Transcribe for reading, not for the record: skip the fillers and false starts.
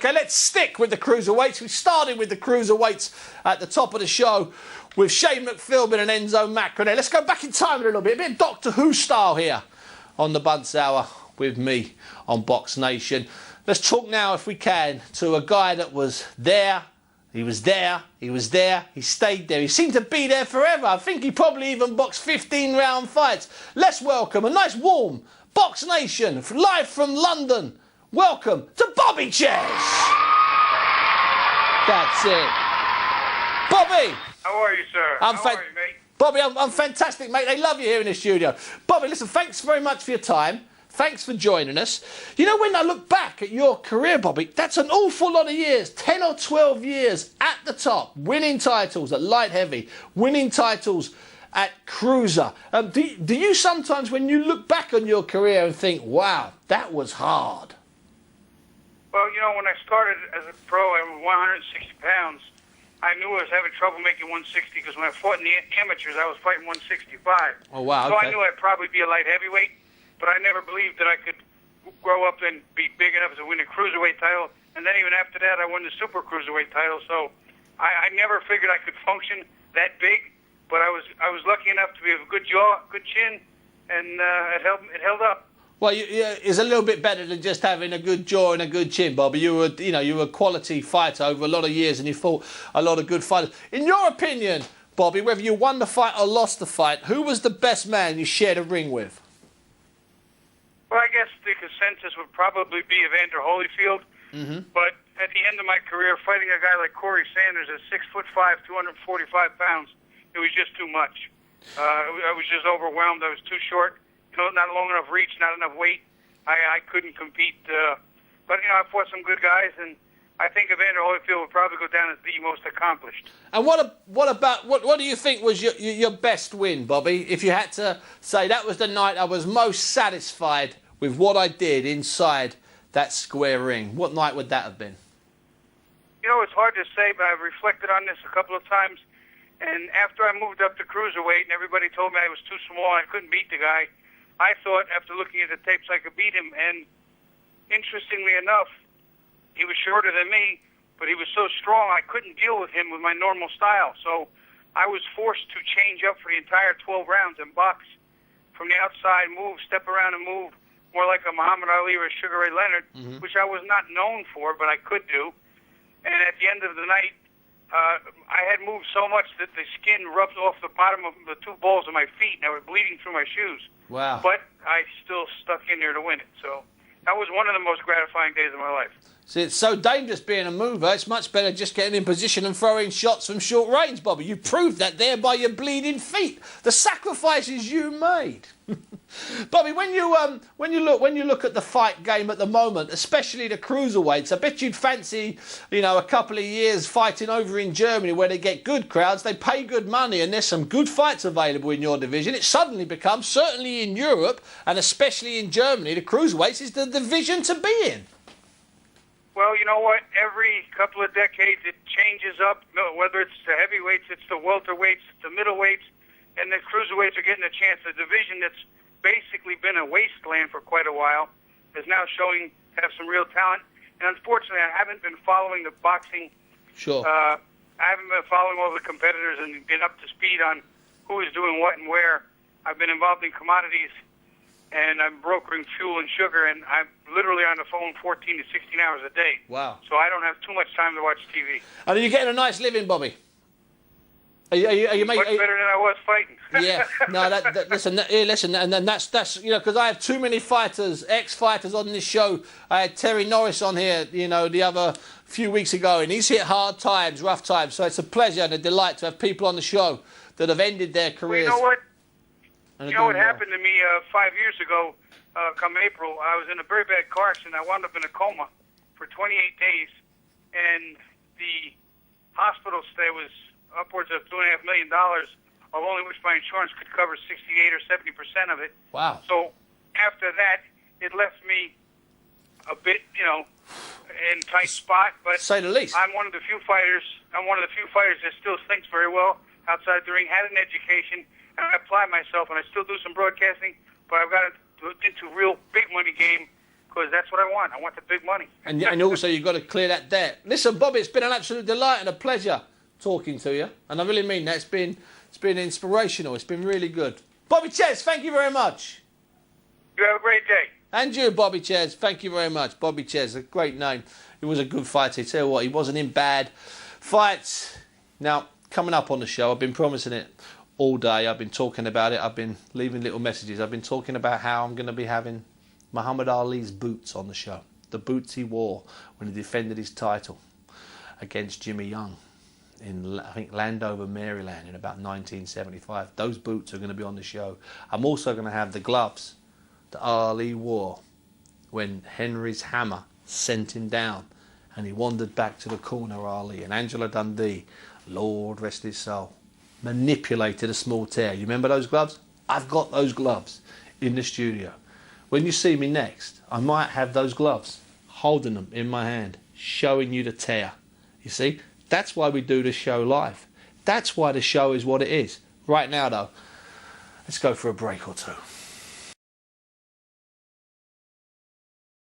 OK, let's stick with the cruiserweights. We started with the cruiserweights at the top of the show with Shane McPhilbin and Enzo Macron. Let's go back in time a little bit of Doctor Who style here on the Bunce Hour with me on Box Nation. Let's talk now, if we can, to a guy that was there. He was there, he was there, he stayed there. He seemed to be there forever. I think he probably even boxed 15-round fights. Let's welcome a nice warm Box Nation, live from London. Welcome to Bobby Czyz. That's it. Bobby. How are you, sir? How are you, mate? Bobby, I'm fantastic, mate. They love you here in the studio. Bobby, listen, thanks very much for your time. Thanks for joining us. You know, when I look back at your career, Bobby, that's an awful lot of years, 10 or 12 years at the top, winning titles at light heavy, winning titles at cruiser. Do you sometimes, when you look back on your career and think, wow, that was hard? Well, you know, when I started as a pro at 160 pounds, I knew I was having trouble making 160 because when I fought in the amateurs, I was fighting 165. Oh, wow, so okay. I knew I'd probably be a light heavyweight. But I never believed that I could grow up and be big enough to win a cruiserweight title. And then even after that, I won the super cruiserweight title. So I never figured I could function that big. But I was lucky enough to have a good jaw, good chin, and it held up. Well, it's a little bit better than just having a good jaw and a good chin, Bobby. You were a quality fighter over a lot of years, and you fought a lot of good fighters. In your opinion, Bobby, whether you won the fight or lost the fight, who was the best man you shared a ring with? Well, I guess the consensus would probably be Evander Holyfield. Mm-hmm. But at the end of my career, fighting a guy like Corey Sanders at 6'5", 245 pounds, it was just too much. I was just overwhelmed. I was too short. Not long enough reach, not enough weight. I couldn't compete. But I fought some good guys, and I think Evander Holyfield would probably go down as the most accomplished. And what do you think was your best win, Bobby? If you had to say that was the night I was most satisfied with what I did inside that square ring, what night would that have been? It's hard to say, but I've reflected on this a couple of times. And after I moved up to cruiserweight and everybody told me I was too small and I couldn't beat the guy, I thought after looking at the tapes I could beat him. And interestingly enough, he was shorter than me, but he was so strong I couldn't deal with him with my normal style. So I was forced to change up for the entire 12 rounds and box from the outside, move, step around and move, more like a Muhammad Ali or a Sugar Ray Leonard, which I was not known for, but I could do. And at the end of the night, I had moved so much that the skin rubbed off the bottom of the two balls of my feet, and I was bleeding through my shoes. Wow. But I still stuck in there to win it. So that was one of the most gratifying days of my life. See, it's so dangerous being a mover. It's much better just getting in position and throwing shots from short range, Bobby. You proved that there by your bleeding feet. The sacrifices you made. Bobby, when you look at the fight game at the moment, especially the cruiserweights, I bet you'd fancy, a couple of years fighting over in Germany where they get good crowds, they pay good money, and there's some good fights available in your division. It suddenly becomes, certainly in Europe and especially in Germany, the cruiserweights is the division to be in. Well, you know what? Every couple of decades it changes up. Whether it's the heavyweights, it's the welterweights, the middleweights, and the cruiserweights are getting a chance. The division that's basically been a wasteland for quite a while is now have some real talent. And unfortunately, I haven't been following the boxing. Sure. I haven't been following all the competitors and been up to speed on who is doing what and where. I've been involved in commodities, and I'm brokering fuel and sugar, and I'm literally on the phone 14 to 16 hours a day. Wow. So I don't have too much time to watch TV. And are you getting a nice living, Bobby? Are you much better than I was fighting. Yeah. No, listen, and then that's because I have too many fighters, ex-fighters on this show. I had Terry Norris on here, the other few weeks ago, and he's hit hard times, rough times. So it's a pleasure and a delight to have people on the show that have ended their careers. Well, you know what? What happened to me 5 years ago, come April, I was in a very bad car accident. I wound up in a coma for 28 days, and the hospital stay was upwards of $2.5 million, of only which my insurance could cover 68 or 70% of it. Wow. So after that, it left me a bit, in tight spot. But say the least. I'm one of the few fighters that still thinks very well outside the ring, had an education, and I apply myself, and I still do some broadcasting, but I've got into real big money game because that's what I want. I want the big money. And also you've got to clear that debt. Listen, Bobby, it's been an absolute delight and a pleasure talking to you. And I really mean that. It's been inspirational. It's been really good. Bobby Czyz, thank you very much. You have a great day. And you, Bobby Czyz, thank you very much. Bobby Czyz, a great name. He was a good fighter. Tell you what, he wasn't in bad fights. Now, coming up on the show, I've been promising it all day. I've been talking about it. I've been leaving little messages. I've been talking about how I'm going to be having Muhammad Ali's boots on the show. The boots he wore when he defended his title against Jimmy Young in, I think, Landover, Maryland in about 1975. Those boots are going to be on the show. I'm also going to have the gloves that Ali wore when Henry's hammer sent him down and he wandered back to the corner, Ali, and Angela Dundee, Lord rest his soul, manipulated a small tear. You remember those gloves? I've got those gloves in the studio. When you see me next, I might have those gloves, holding them in my hand, showing you the tear. You see? That's why we do the show live. That's why the show is what it is. Right now, though, let's go for a break or two.